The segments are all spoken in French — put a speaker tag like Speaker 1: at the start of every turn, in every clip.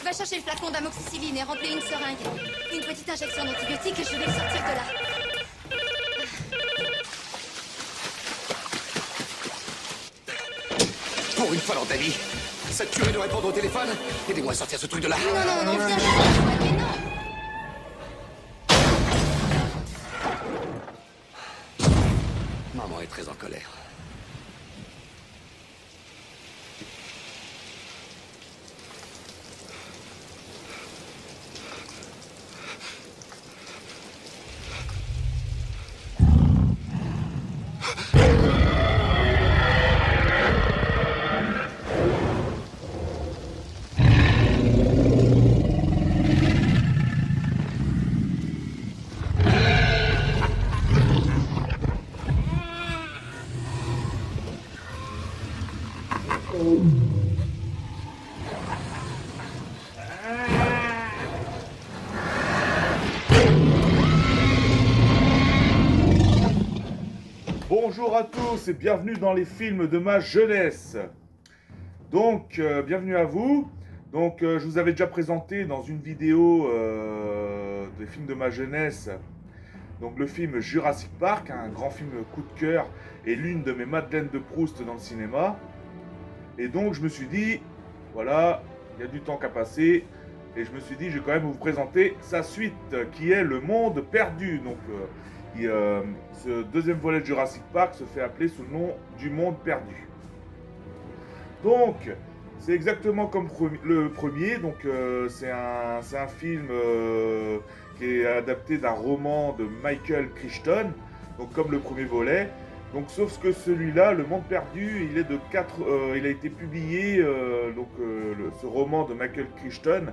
Speaker 1: Va chercher le flacon d'amoxicilline et remplis une seringue. Une petite injection d'antibiotiques et je vais le sortir de là.
Speaker 2: Pour une fois dans ta vie, cette tuerie de répondre au téléphone. Aidez-moi à sortir ce truc de là.
Speaker 1: Non, viens, mais non.
Speaker 2: Maman est très en colère.
Speaker 3: Bonjour à tous et bienvenue dans les films de ma jeunesse. Donc, bienvenue à vous. Donc, je vous avais déjà présenté dans une vidéo des films de ma jeunesse. Donc, le film Jurassic Park, un grand film coup de cœur et l'une de mes madeleines de Proust dans le cinéma. Et donc, je me suis dit, voilà, il y a du temps qu'à passer. Et je me suis dit, je vais quand même vous présenter sa suite, qui est Le Monde Perdu. Donc, ce deuxième volet de Jurassic Park se fait appeler sous le nom du Monde Perdu. Donc, c'est exactement comme le premier. Donc, c'est un film qui est adapté d'un roman de Michael Crichton. Donc, comme le premier volet. Donc, sauf que celui-là, Le Monde Perdu, il a été publié. Ce roman de Michael Crichton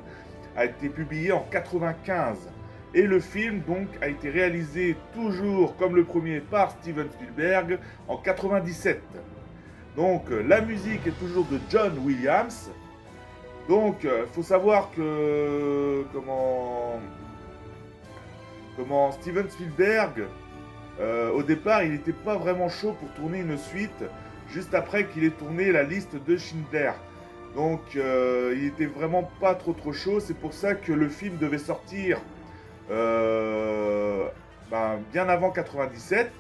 Speaker 3: a été publié en 95. Et le film donc a été réalisé toujours comme le premier par Steven Spielberg en 97. Donc la musique est toujours de John Williams. Donc il faut savoir que comment Steven Spielberg au départ il n'était pas vraiment chaud pour tourner une suite juste après qu'il ait tourné La Liste de Schindler. Donc il était vraiment pas trop chaud. C'est pour ça que le film devait sortir bien avant 97,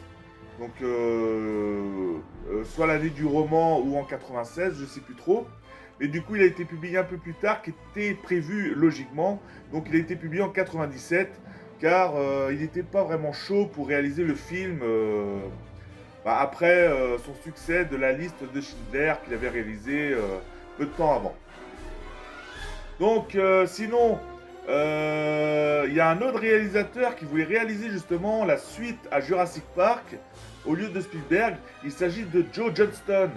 Speaker 3: donc soit l'année du roman ou en 96, je sais plus trop. Mais du coup, il a été publié un peu plus tard, qui était prévu logiquement. Donc, il a été publié en 97, car il n'était pas vraiment chaud pour réaliser le film après son succès de La Liste de Schindler qu'il avait réalisé peu de temps avant. Donc, sinon. Il y a un autre réalisateur qui voulait réaliser justement la suite à Jurassic Park au lieu de Spielberg. Il s'agit de Joe Johnston.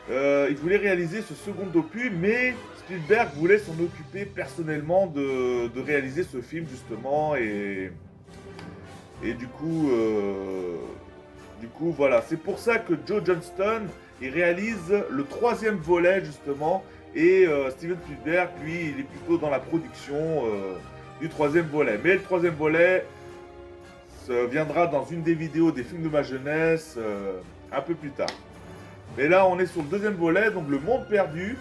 Speaker 3: Il voulait réaliser ce second opus, mais Spielberg voulait s'en occuper personnellement de réaliser ce film justement. Et du coup voilà. C'est pour ça que Joe Johnston il réalise le troisième volet justement. Et Steven Spielberg, lui, il est plutôt dans la production du troisième volet. Mais le troisième volet viendra dans une des vidéos des films de ma jeunesse un peu plus tard. Mais là, on est sur le deuxième volet, donc Le Monde Perdu.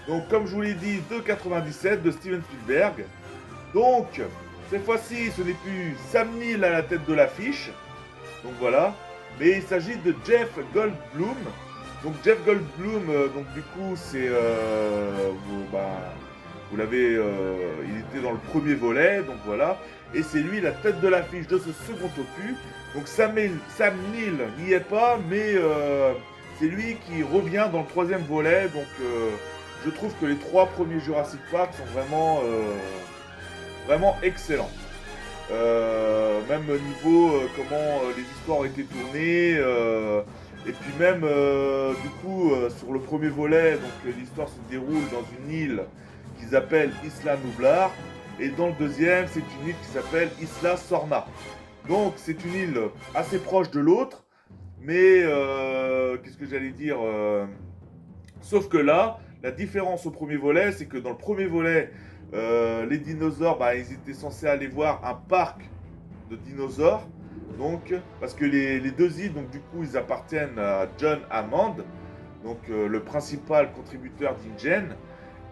Speaker 3: Donc, comme je vous l'ai dit, de 97 de Steven Spielberg. Donc, cette fois-ci, ce n'est plus Sam Neill à la tête de l'affiche. Donc voilà. Mais il s'agit de Jeff Goldblum. Donc Jeff Goldblum, donc du coup c'est, vous l'avez, il était dans le premier volet, donc voilà, et c'est lui la tête de l'affiche de ce second opus. Donc Sam Neill n'y est pas, mais c'est lui qui revient dans le troisième volet. Donc je trouve que les trois premiers Jurassic Park sont vraiment excellents. Même au niveau comment les histoires ont été tournées. Et puis même, sur le premier volet, donc l'histoire se déroule dans une île qu'ils appellent Isla Nublar. Et dans le deuxième, c'est une île qui s'appelle Isla Sorna. Donc c'est une île assez proche de l'autre. Mais, qu'est-ce que j'allais dire sauf que là, La différence au premier volet, c'est que dans le premier volet, les dinosaures, bah, ils étaient censés aller voir un parc de dinosaures. Donc, parce que les deux îles, donc du coup, ils appartiennent à John Hammond, donc le principal contributeur d'InGen,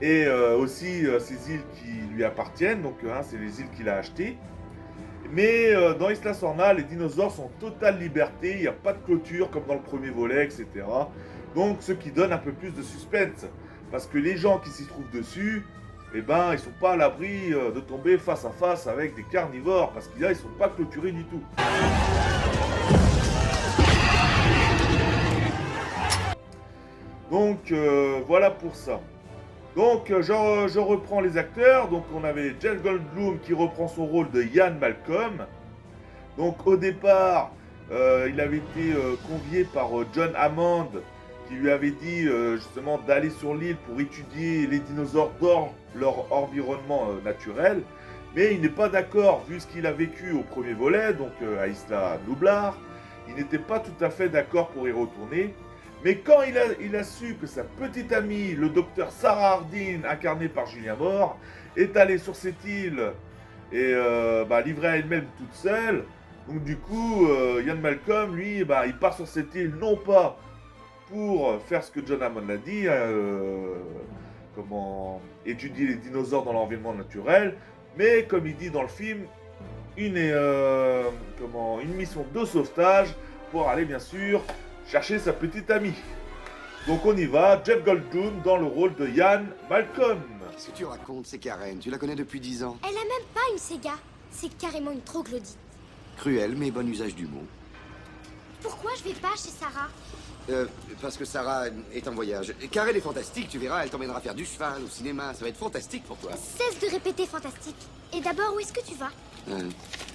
Speaker 3: et aussi ces îles qui lui appartiennent, donc c'est les îles qu'il a achetées. Mais dans Isla Sorna, les dinosaures sont en totale liberté, il n'y a pas de clôture comme dans le premier volet, etc. Donc ce qui donne un peu plus de suspense, parce que les gens qui s'y trouvent dessus, eh ben, ils sont pas à l'abri de tomber face à face avec des carnivores, parce qu'ils ne sont pas clôturés du tout. Donc voilà pour ça. Donc je reprends les acteurs. Donc on avait Jeff Goldblum qui reprend son rôle de Ian Malcolm. Donc au départ, il avait été convié par John Hammond qui lui avait dit justement d'aller sur l'île pour étudier les dinosaures dans leur environnement naturel. Mais il n'est pas d'accord vu ce qu'il a vécu au premier volet, donc à Isla Nublar. Il n'était pas tout à fait d'accord pour y retourner. Mais quand il a su que sa petite amie, le docteur Sarah Hardin, incarnée par Julien Moore, est allée sur cette île et livrée à elle-même toute seule, donc du coup, Ian Malcolm, lui, il part sur cette île non pas pour faire ce que John Hammond a dit, étudier les dinosaures dans l'environnement naturel, mais comme il dit dans le film, une mission de sauvetage pour aller bien sûr chercher sa petite amie. Donc on y va, Jeff Goldblum dans le rôle de Ian Malcolm.
Speaker 2: Qu'est-ce que tu racontes, c'est Karen? Tu la connais depuis 10 ans.
Speaker 4: Elle a même pas une Sega. C'est carrément une troglodyte.
Speaker 2: Cruel, mais bon usage du mot.
Speaker 4: Pourquoi je vais pas chez Sarah?
Speaker 2: Parce que Sarah est en voyage. Karen est fantastique, tu verras, elle t'emmènera faire du cheval au cinéma. Ça va être fantastique pour toi.
Speaker 4: Cesse de répéter fantastique. Et d'abord, où est-ce que tu vas?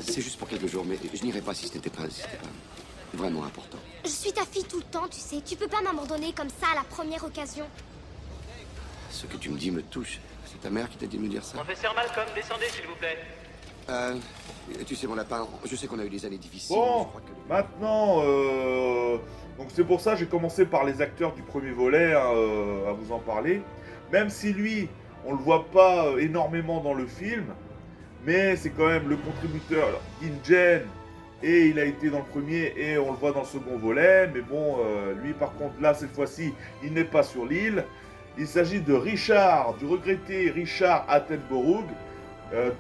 Speaker 2: C'est juste pour quelques jours, mais je n'irai pas si ce n'était pas vraiment important.
Speaker 4: Je suis ta fille tout le temps, tu sais. Tu peux pas m'abandonner comme ça à la première occasion.
Speaker 2: Ce que tu me dis me touche. C'est ta mère qui t'a dit de me dire ça?
Speaker 5: Professeur Malcolm, descendez s'il vous plaît.
Speaker 2: Tu sais mon lapin, je sais qu'on a eu des années difficiles.
Speaker 3: Bon,
Speaker 2: je crois que...
Speaker 3: maintenant, donc c'est pour ça que j'ai commencé par les acteurs du premier volet à vous en parler. Même si lui, on le voit pas énormément dans le film, mais c'est quand même le contributeur InGen, et il a été dans le premier et on le voit dans le second volet. Mais bon, lui par contre là cette fois-ci, il n'est pas sur l'île. Il s'agit de Richard, du regretté Richard Attenborough,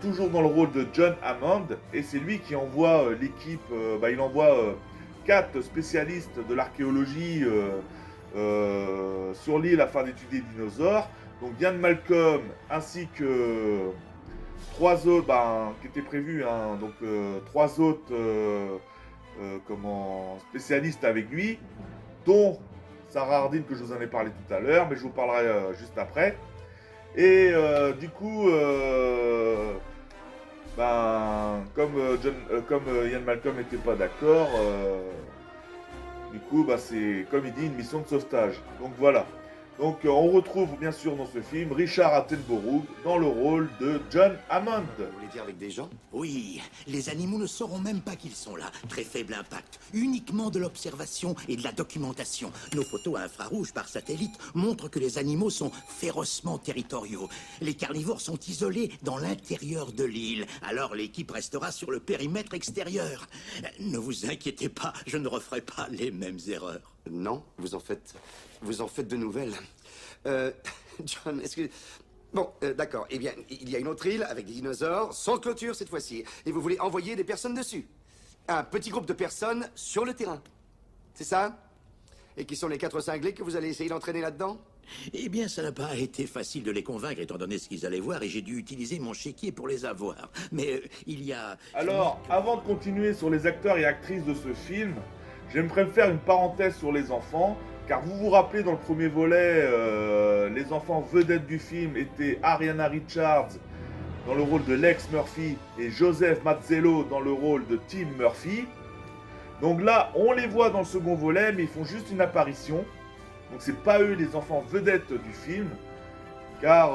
Speaker 3: toujours dans le rôle de John Hammond, et c'est lui qui envoie l'équipe, il envoie 4 spécialistes de l'archéologie sur l'île afin d'étudier les dinosaures. Donc Ian Malcolm ainsi que 3 autres qui étaient prévus, donc 3 autres spécialistes avec lui, dont Sarah Hardin que je vous en ai parlé tout à l'heure, mais je vous parlerai juste après. Et du coup, comme Ian Malcolm n'était pas d'accord, du coup, c'est comme il dit une mission de sauvetage. Donc voilà. Donc on retrouve bien sûr dans ce film Richard Attenborough dans le rôle de John Hammond.
Speaker 2: Vous voulez dire avec des gens?
Speaker 6: Oui, les animaux ne sauront même pas qu'ils sont là. Très faible impact. Uniquement de l'observation et de la documentation. Nos photos à infrarouge par satellite montrent que les animaux sont férocement territoriaux. Les carnivores sont isolés dans l'intérieur de l'île. Alors l'équipe restera sur le périmètre extérieur. Ne vous inquiétez pas, je ne referai pas les mêmes erreurs.
Speaker 2: Non, vous en faites de nouvelles. John, est-ce que... Bon, d'accord. Eh bien, il y a une autre île avec des dinosaures, sans clôture cette fois-ci. Et vous voulez envoyer des personnes dessus. Un petit groupe de personnes sur le terrain. C'est ça? Et qui sont les 4 cinglés que vous allez essayer d'entraîner là-dedans?
Speaker 6: Eh bien, ça n'a pas été facile de les convaincre, étant donné ce qu'ils allaient voir, et j'ai dû utiliser mon chéquier pour les avoir. Mais il y a...
Speaker 3: Alors, avant de continuer sur les acteurs et actrices de ce film, j'aimerais faire une parenthèse sur les enfants, car vous vous rappelez dans le premier volet, les enfants vedettes du film étaient Ariana Richards dans le rôle de Lex Murphy et Joseph Mazzello dans le rôle de Tim Murphy. Donc là, on les voit dans le second volet, mais ils font juste une apparition. Donc c'est pas eux les enfants vedettes du film, car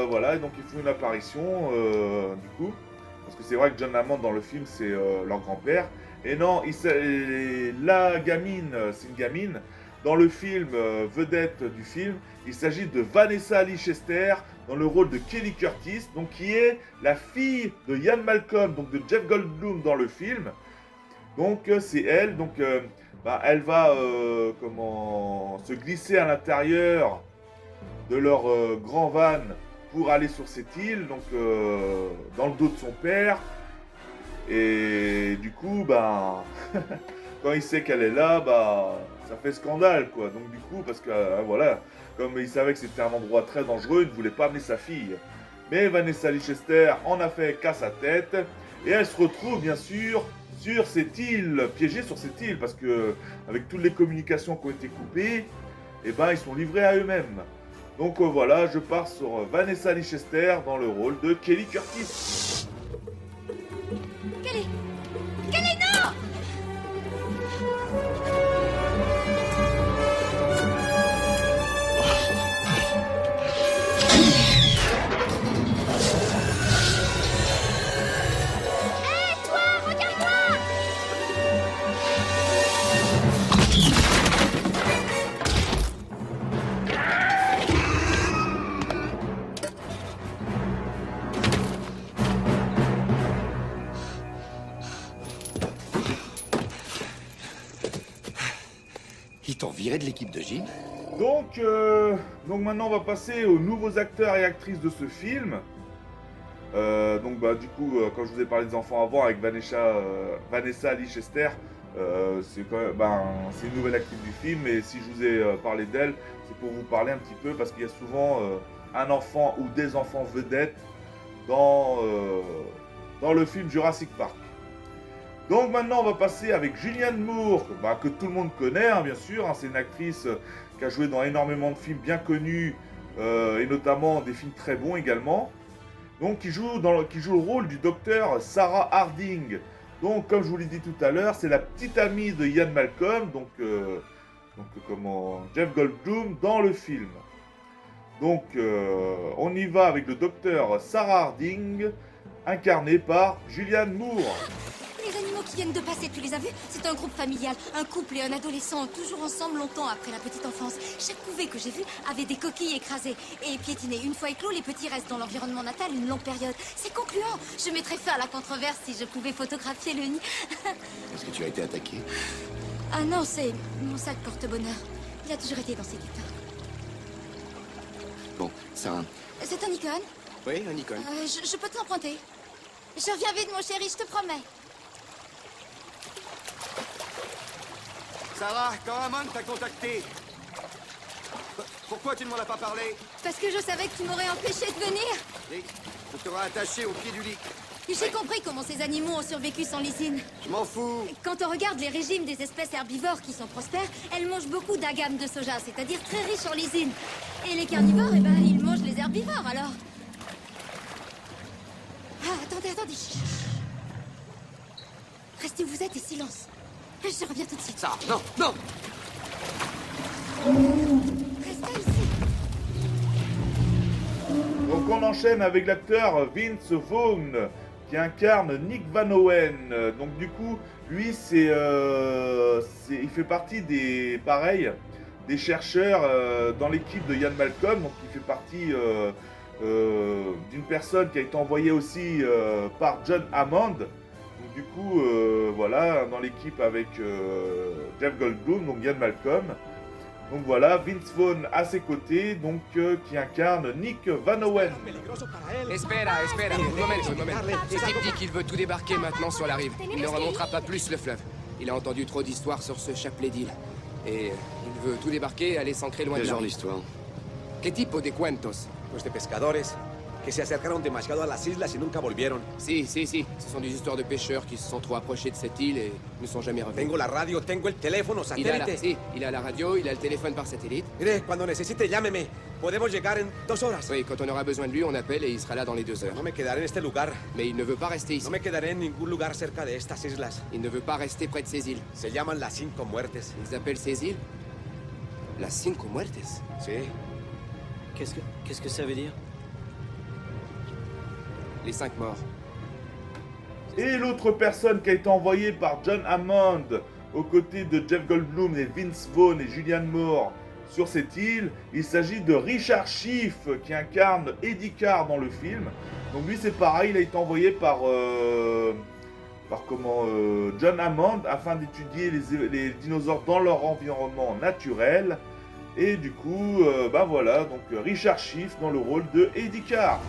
Speaker 3: voilà, donc ils font une apparition du coup, parce que c'est vrai que John Hammond dans le film c'est leur grand-père. Et non, la gamine, c'est une gamine. dans le film, vedette du film, il s'agit de Vanessa Leicester dans le rôle de Kelly Curtis, donc qui est la fille de Ian Malcolm, donc de Jeff Goldblum dans le film. Donc c'est elle, donc elle va se glisser à l'intérieur de leur grand van pour aller sur cette île, donc dans le dos de son père. Et du coup, quand il sait qu'elle est là, ça fait scandale, quoi. Donc du coup, parce que voilà, comme il savait que c'était un endroit très dangereux, il ne voulait pas amener sa fille. Mais Vanessa Leicester en a fait qu'à sa tête, et elle se retrouve bien sûr sur cette île, piégée sur cette île, parce que avec toutes les communications qui ont été coupées, ils sont livrés à eux-mêmes. Donc voilà, je pars sur Vanessa Leicester dans le rôle de Kelly Curtis.
Speaker 1: Kelly, non!
Speaker 2: Ils t'ont viré de l'équipe de gym?
Speaker 3: Donc maintenant on va passer aux nouveaux acteurs et actrices de ce film. Du coup, quand je vous ai parlé des enfants avant avec Vanessa Leicester, c'est une nouvelle actrice du film, et si je vous ai parlé d'elle, c'est pour vous parler un petit peu parce qu'il y a souvent un enfant ou des enfants vedettes dans le film Jurassic Park. Donc maintenant on va passer avec Julianne Moore, que tout le monde connaît bien sûr, c'est une actrice qui a joué dans énormément de films bien connus et notamment des films très bons également. Donc qui joue le rôle du docteur Sarah Harding. Donc comme je vous l'ai dit tout à l'heure, c'est la petite amie de Ian Malcolm, Jeff Goldblum dans le film. Donc on y va avec le docteur Sarah Harding, incarné par Julianne Moore.
Speaker 1: Les animaux qui viennent de passer, tu les as vus? C'est un groupe familial, un couple et un adolescent, toujours ensemble longtemps après la petite enfance. Chaque couvée que j'ai vue avait des coquilles écrasées et piétinées. Une fois éclos, les petits restent dans l'environnement natal une longue période. C'est concluant. Je mettrais fin à la controverse si je pouvais photographier le nid.
Speaker 2: Est-ce que tu as été attaqué?
Speaker 1: Ah non, c'est mon sac porte-bonheur. Il a toujours été dans ses guitares.
Speaker 2: Bon, Sarah.
Speaker 1: C'est un Nikon?
Speaker 2: Oui, un Nikon.
Speaker 1: Je peux te l'emprunter. Je reviens vite, mon chéri, je te promets.
Speaker 2: Sarah, quand Hammond t'a contacté, pourquoi tu ne m'en as pas parlé?
Speaker 1: Parce que je savais que tu m'aurais empêché de venir.
Speaker 2: Oui, on t'aura attaché au pied du lit.
Speaker 1: J'ai compris comment ces animaux ont survécu sans lysine.
Speaker 2: Je m'en fous.
Speaker 1: Quand on regarde les régimes des espèces herbivores qui sont prospères, elles mangent beaucoup d'agame de soja, c'est-à-dire très riche en lysine. Et les carnivores, ils mangent les herbivores, alors. Ah, attendez. Chut. Restez où vous êtes et silence. Je reviens tout de suite.
Speaker 2: Sarah, non.
Speaker 1: Restez ici.
Speaker 3: Donc on enchaîne avec l'acteur Vince Vaughn qui incarne Nick Van Owen. Donc du coup, lui il fait partie des chercheurs dans l'équipe de Ian Malcolm. Donc il fait partie d'une personne qui a été envoyée aussi par John Hammond. Donc du coup, dans l'équipe avec Jeff Goldblum, donc Ian Malcolm. Donc voilà, Vince Vaughn à ses côtés, qui incarne Nick Van Owen.
Speaker 7: Espera, un momento. Steve dit qu'il veut tout débarquer maintenant sur la rive. Il ne remontera pas plus le fleuve. Il a entendu trop d'histoires sur ce chapelet d'île. Et il veut tout débarquer et aller s'ancrer loin de
Speaker 2: Quel
Speaker 7: là.
Speaker 2: genre d'histoire?
Speaker 7: ¿Qué tipo de cuentos?
Speaker 8: Pues de pescadores que se acercaron demasiado a las islas y nunca volvieron.
Speaker 7: Si. Ce sont des histoires de pêcheurs qui se sont trop approchés de cette île et ne sont jamais revenus.
Speaker 8: Tengo la radio, tengo el teléfono, satélite.
Speaker 7: Il a la radio, il a le téléphone par satellite.
Speaker 8: Mire, cuando necesite, llámeme. Podemos llegar en 2 horas.
Speaker 7: Oui, quand on aura besoin de lui, on appelle et il sera là dans les 2 heures.
Speaker 8: No me quedaré en este lugar.
Speaker 7: Mais il ne veut pas rester ici.
Speaker 8: No me quedaré en ningún lugar cerca de estas islas.
Speaker 7: Il ne veut pas rester près de ces îles.
Speaker 8: Se llaman las 5 muertes.
Speaker 7: Ils appellent ces îles las Cinco Muertes.
Speaker 8: Sí.
Speaker 9: Qu'est-ce que ça veut dire?
Speaker 7: Les 5 morts.
Speaker 3: Et l'autre personne qui a été envoyée par John Hammond aux côtés de Jeff Goldblum et Vince Vaughn et Julianne Moore sur cette île. Il s'agit de Richard Schiff qui incarne Eddie Carr dans le film. Donc lui c'est pareil, il a été envoyé par John Hammond afin d'étudier les dinosaures dans leur environnement naturel. Et du coup, bah voilà, donc Richard Schiff dans le rôle de Eddie Carr.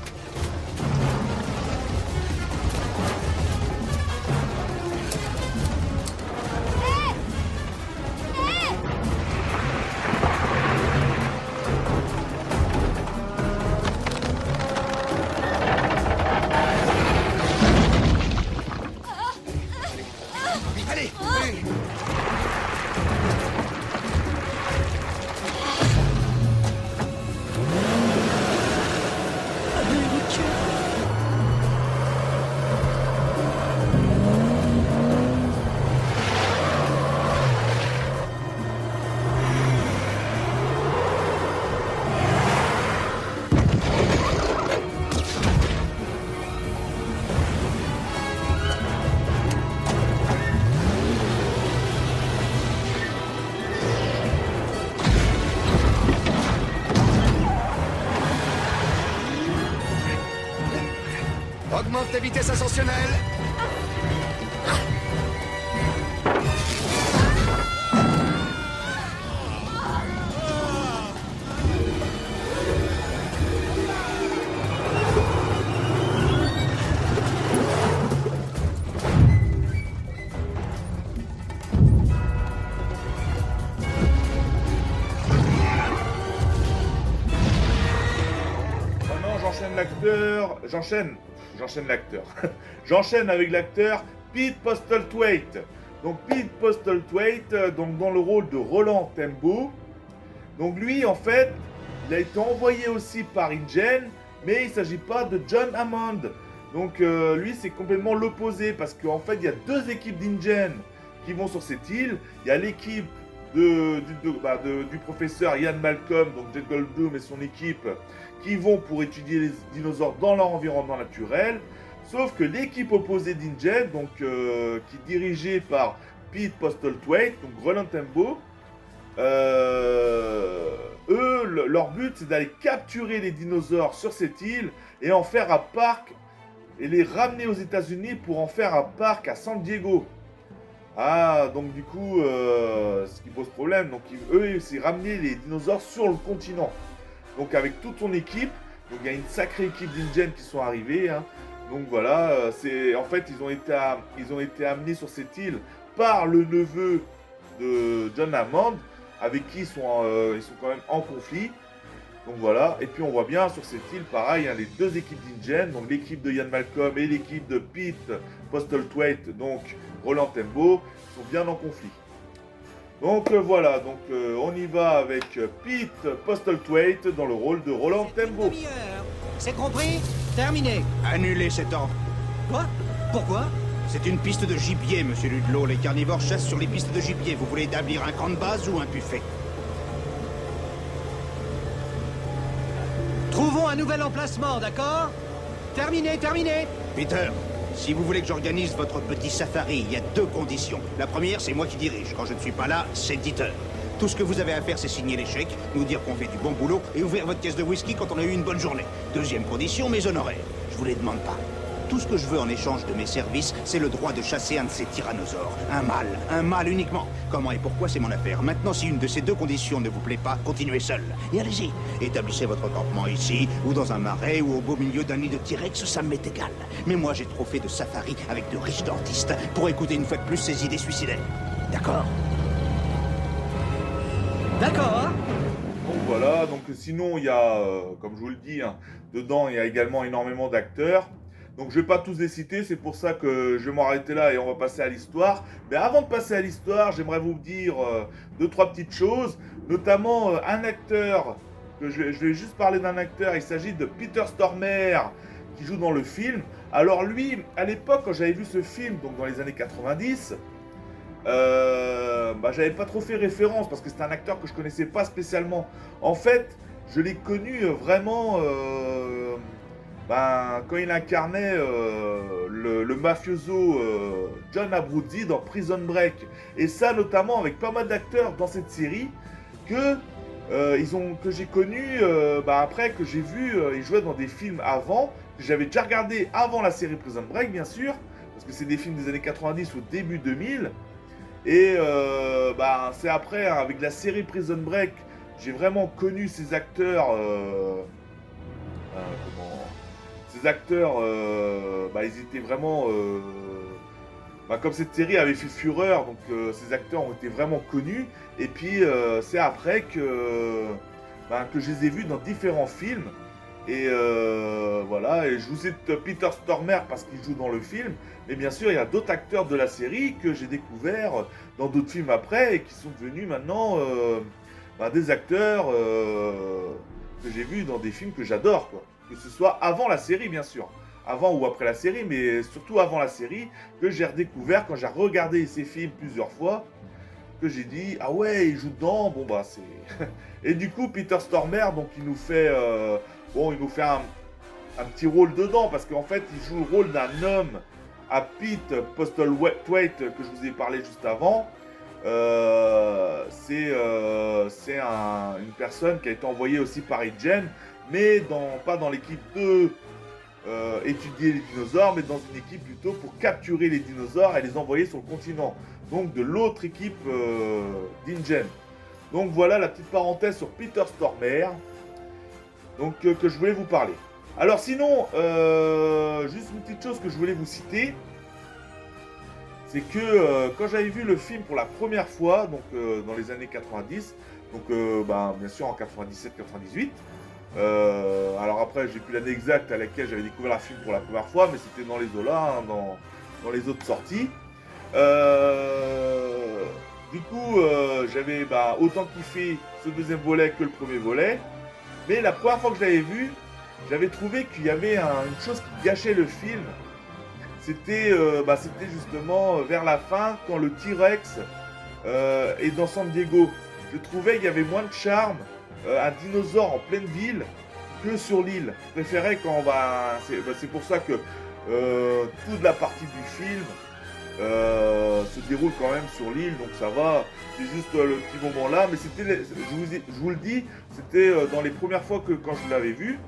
Speaker 7: Augmente ta vitesse ascensionnelle.
Speaker 3: Maintenant j'enchaîne avec l'acteur Pete Postlethwaite. Donc Pete Postlethwaite, donc dans le rôle de Roland Tembo. Donc lui en fait, il a été envoyé aussi par InGen, mais il ne s'agit pas de John Hammond. Donc lui c'est complètement l'opposé parce qu'en fait il y a deux équipes d'InGen qui vont sur cette île. Il y a l'équipe du professeur Ian Malcolm, donc Jeff Goldblum et son équipe, qui vont pour étudier les dinosaures dans leur environnement naturel. Sauf que l'équipe opposée d'InGen, donc qui est dirigée par Pete Postlethwaite, donc Roland Tembo, eux, leur but c'est d'aller capturer les dinosaures sur cette île et en faire un parc et les ramener aux États-Unis pour en faire un parc à San Diego. Ah, donc du coup, ce qui pose problème, donc eux, c'est ramener les dinosaures sur le continent. Donc avec toute son équipe, donc il y a une sacrée équipe d'InGen qui sont arrivés. Hein. Donc voilà, en fait ils ont été amenés sur cette île par le neveu de John Hammond, avec qui ils sont quand même en conflit. Donc voilà, et puis on voit bien sur cette île, pareil, hein, les deux équipes d'InGen, donc l'équipe de Ian Malcolm et l'équipe de Pete Postlethwaite, donc Roland Tembo, sont bien en conflit. Donc voilà, donc on y va avec Pete Postlethwaite dans le rôle de Roland Tembo.
Speaker 10: C'est compris? Terminé.
Speaker 6: Annulez cet ordre.
Speaker 10: Quoi? Pourquoi?
Speaker 6: C'est une piste de gibier, monsieur Ludlow. Les carnivores chassent sur les pistes de gibier. Vous voulez établir un camp de base ou un buffet?
Speaker 10: Trouvons un nouvel emplacement, d'accord? Terminé, terminé.
Speaker 6: Peter, si vous voulez que j'organise votre petit safari, il y a deux conditions. La première, c'est moi qui dirige. Quand je ne suis pas là, c'est Dieter. Tout ce que vous avez à faire, c'est signer les chèques, nous dire qu'on fait du bon boulot et ouvrir votre caisse de whisky quand on a eu une bonne journée. Deuxième condition, mes honoraires. Je vous les demande pas. Tout ce que je veux en échange de mes services, c'est le droit de chasser un de ces tyrannosaures. Un mâle uniquement. Comment et pourquoi, c'est mon affaire. Maintenant, si une de ces deux conditions ne vous plaît pas, continuez seul. Et allez-y, établissez votre campement ici, ou dans un marais, ou au beau milieu d'un nid de T-Rex, ça m'est égal. Mais moi, j'ai trop fait de safari avec de riches dentistes pour écouter une fois de plus ces idées suicidaires. D'accord?
Speaker 10: D'accord.
Speaker 3: Donc voilà, donc sinon il y a, comme je vous le dis, hein, dedans il y a également énormément d'acteurs. Donc je ne vais pas tous les citer, c'est pour ça que je vais m'arrêter là et on va passer à l'histoire. Mais avant de passer à l'histoire, j'aimerais vous dire deux, trois petites choses. Notamment un acteur, je vais juste parler d'un acteur, il s'agit de Peter Stormare qui joue dans le film. Alors lui, à l'époque quand j'avais vu ce film, donc dans les années 90, j'avais pas trop fait référence parce que c'est un acteur que je connaissais pas spécialement. En fait, je l'ai connu vraiment quand il incarnait le mafioso John Abruzzi dans Prison Break. Et ça notamment avec pas mal d'acteurs dans cette série que j'ai connu après, que j'ai vu, ils jouaient dans des films avant, que j'avais déjà regardé avant la série Prison Break bien sûr, parce que c'est des films des années 90 au début 2000. Et c'est après, hein, avec la série Prison Break, j'ai vraiment connu ces acteurs. Ces acteurs, ils étaient vraiment. Comme cette série avait fait fureur, donc ces acteurs ont été vraiment connus. Et puis c'est après que je les ai vus dans différents films. Et voilà, et je vous cite Peter Stormare parce qu'il joue dans le film. Mais bien sûr, il y a d'autres acteurs de la série que j'ai découverts dans d'autres films après et qui sont devenus maintenant des acteurs que j'ai vus dans des films que j'adore, quoi. Que ce soit avant la série, bien sûr. Avant ou après la série, mais surtout avant la série, que j'ai redécouvert quand j'ai regardé ces films plusieurs fois, que j'ai dit, ah ouais, il joue dedans, c'est... Et du coup, Peter Stormare, donc il nous fait un petit rôle dedans, parce qu'en fait, il joue le rôle d'un homme à Pete Postlethwaite, que je vous ai parlé juste avant. C'est une personne qui a été envoyée aussi par Jen, mais pas dans l'équipe de étudier les dinosaures, mais dans une équipe plutôt pour capturer les dinosaures et les envoyer sur le continent. Donc de l'autre équipe d'Ingen. Donc voilà la petite parenthèse sur Peter Stormare, donc que je voulais vous parler. Alors sinon, juste une petite chose que je voulais vous citer, c'est que quand j'avais vu le film pour la première fois, donc dans les années 90, donc bien sûr en 97-98, alors après j'ai plus l'année exacte à laquelle j'avais découvert le film pour la première fois, mais c'était dans les eaux-là, hein, dans les autres sorties. Du coup j'avais autant kiffé ce deuxième volet que le premier volet, mais la première fois que je l'avais vu, j'avais trouvé qu'il y avait une chose qui gâchait le film. C'était justement vers la fin, quand le T-Rex est dans San Diego. Je trouvais qu'il y avait moins de charme, un dinosaure en pleine ville, que sur l'île. Je préférais quand c'est pour ça que toute la partie du film se déroule quand même sur l'île, donc ça va. C'est juste le petit moment là, mais c'était, je vous le dis, c'était dans les premières fois quand je l'avais vu.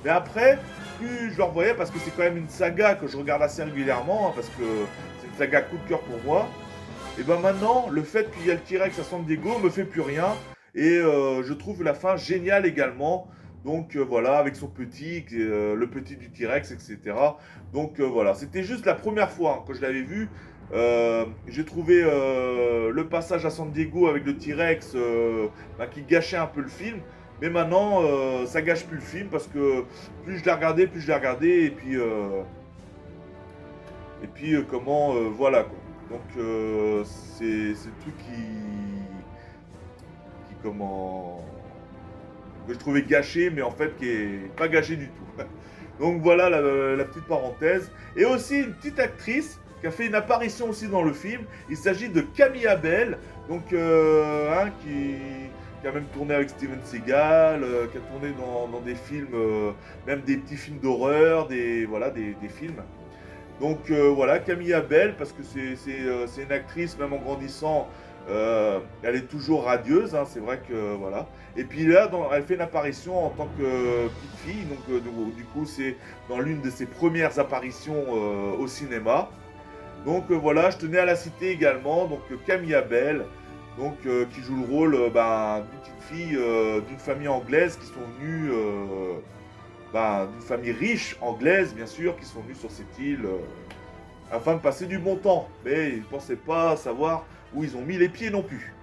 Speaker 3: Mais après, plus je le revoyais, parce que c'est quand même une saga que je regarde assez régulièrement, hein, parce que c'est une saga coup de cœur pour moi. Et maintenant, le fait qu'il y a le T-Rex à San Diego me fait plus rien. Et je trouve la fin géniale également. Donc voilà, avec son petit, le petit du T-Rex, etc. Donc voilà, c'était juste la première fois hein, que je l'avais vu. J'ai trouvé le passage à San Diego avec le T-Rex qui gâchait un peu le film. Mais maintenant, ça gâche plus le film parce que plus je l'ai regardé, et puis voilà quoi. Donc c'est le truc que je trouvais gâché, mais en fait qui est pas gâché du tout. Donc voilà la petite parenthèse. Et aussi une petite actrice qui a fait une apparition aussi dans le film. Il s'agit de Camille Abel, donc qui a même tourné avec Steven Seagal, qui a tourné dans des films, même des petits films d'horreur, des films. Donc voilà, Camille Abel, parce que c'est une actrice, même en grandissant, elle est toujours radieuse, hein, c'est vrai que voilà. Et puis là, elle fait une apparition en tant que petite fille, donc du coup c'est dans l'une de ses premières apparitions au cinéma. Donc voilà, je tenais à la citer également, donc Camille Abel, donc qui joue le rôle d'une petite fille d'une famille anglaise qui sont venues, d'une famille riche anglaise bien sûr, qui sont venues sur cette île afin de passer du bon temps. Mais ils ne pensaient pas savoir où ils ont mis les pieds non plus.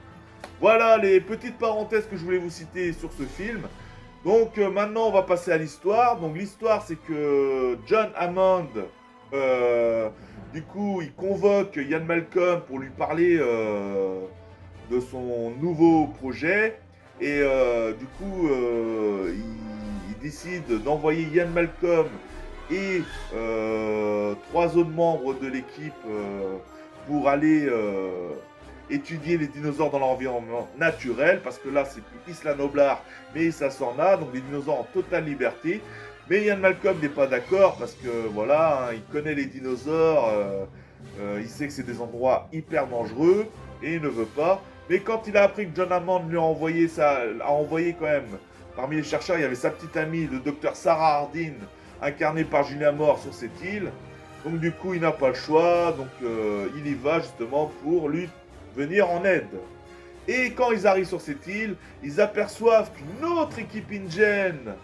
Speaker 3: Voilà les petites parenthèses que je voulais vous citer sur ce film. Donc maintenant on va passer à l'histoire. Donc l'histoire c'est que John Hammond, du coup il convoque Ian Malcolm pour lui parler de son nouveau projet. Et du coup il décide d'envoyer Ian Malcolm et 3 autres membres de l'équipe pour aller étudier les dinosaures dans leur environnement naturel, parce que là c'est plus Isla Nublar mais ça s'en a, donc les dinosaures en totale liberté. Mais Ian Malcolm n'est pas d'accord parce que voilà, hein, il connaît les dinosaures, il sait que c'est des endroits hyper dangereux et il ne veut pas. Mais quand il a appris que John Hammond lui a envoyé quand même, parmi les chercheurs, il y avait sa petite amie, le docteur Sarah Hardin, incarnée par Julia Moore sur cette île. Donc du coup, il n'a pas le choix, donc il y va justement pour lui venir en aide. Et quand ils arrivent sur cette île, ils aperçoivent qu'une autre équipe InGen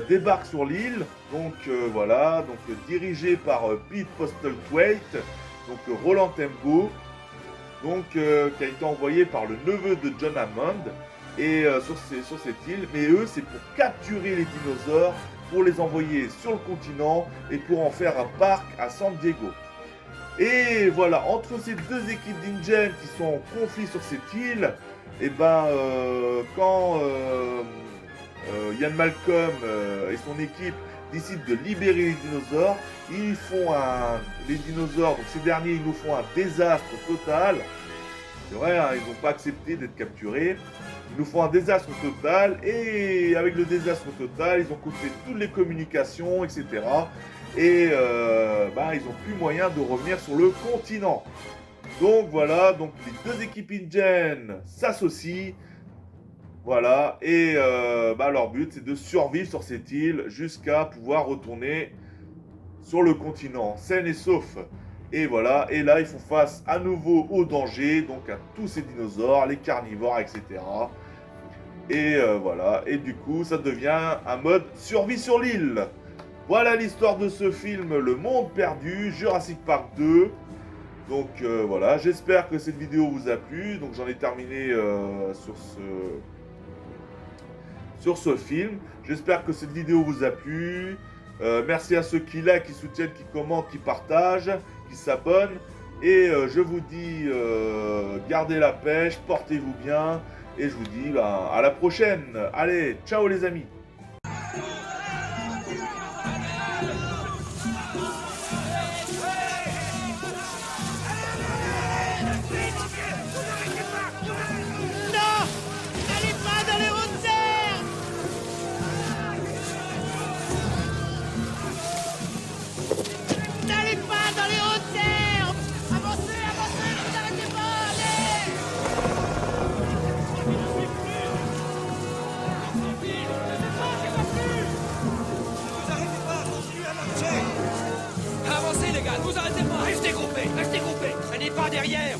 Speaker 3: débarque sur l'île, donc voilà, donc dirigée par Pete Postlethwaite, donc Roland Tembo, donc qui a été envoyé par le neveu de John Hammond et sur cette île. Mais eux, c'est pour capturer les dinosaures, pour les envoyer sur le continent et pour en faire un parc à San Diego. Et voilà, entre ces deux équipes d'InGen qui sont en conflit sur cette île, et ben quand Ian Malcolm et son équipe décident de libérer les dinosaures, les dinosaures, donc ces derniers, ils nous font un désastre total. C'est vrai, hein, ils n'ont pas accepté d'être capturés. Ils nous font un désastre total, et avec le désastre total, ils ont coupé toutes les communications, etc. Et ils n'ont plus moyen de revenir sur le continent. Donc voilà, donc les deux équipes InGen s'associent. Voilà, et leur but c'est de survivre sur cette île jusqu'à pouvoir retourner sur le continent sain et sauf. Et voilà, et là ils font face à nouveau au danger, donc à tous ces dinosaures, les carnivores, etc. Et voilà, et du coup ça devient un mode survie sur l'île. Voilà l'histoire de ce film, Le Monde Perdu, Jurassic Park 2. Donc voilà, j'espère que cette vidéo vous a plu. Donc j'en ai terminé sur ce film. J'espère que cette vidéo vous a plu. Merci à ceux qui like, qui soutiennent, qui commentent, qui partagent, qui s'abonnent. Et je vous dis, gardez la pêche, portez-vous bien. Et je vous dis à la prochaine. Allez, ciao les amis.
Speaker 5: Avancez les gars, ne vous arrêtez pas. Restez groupés, restez groupés. Traînez pas derrière.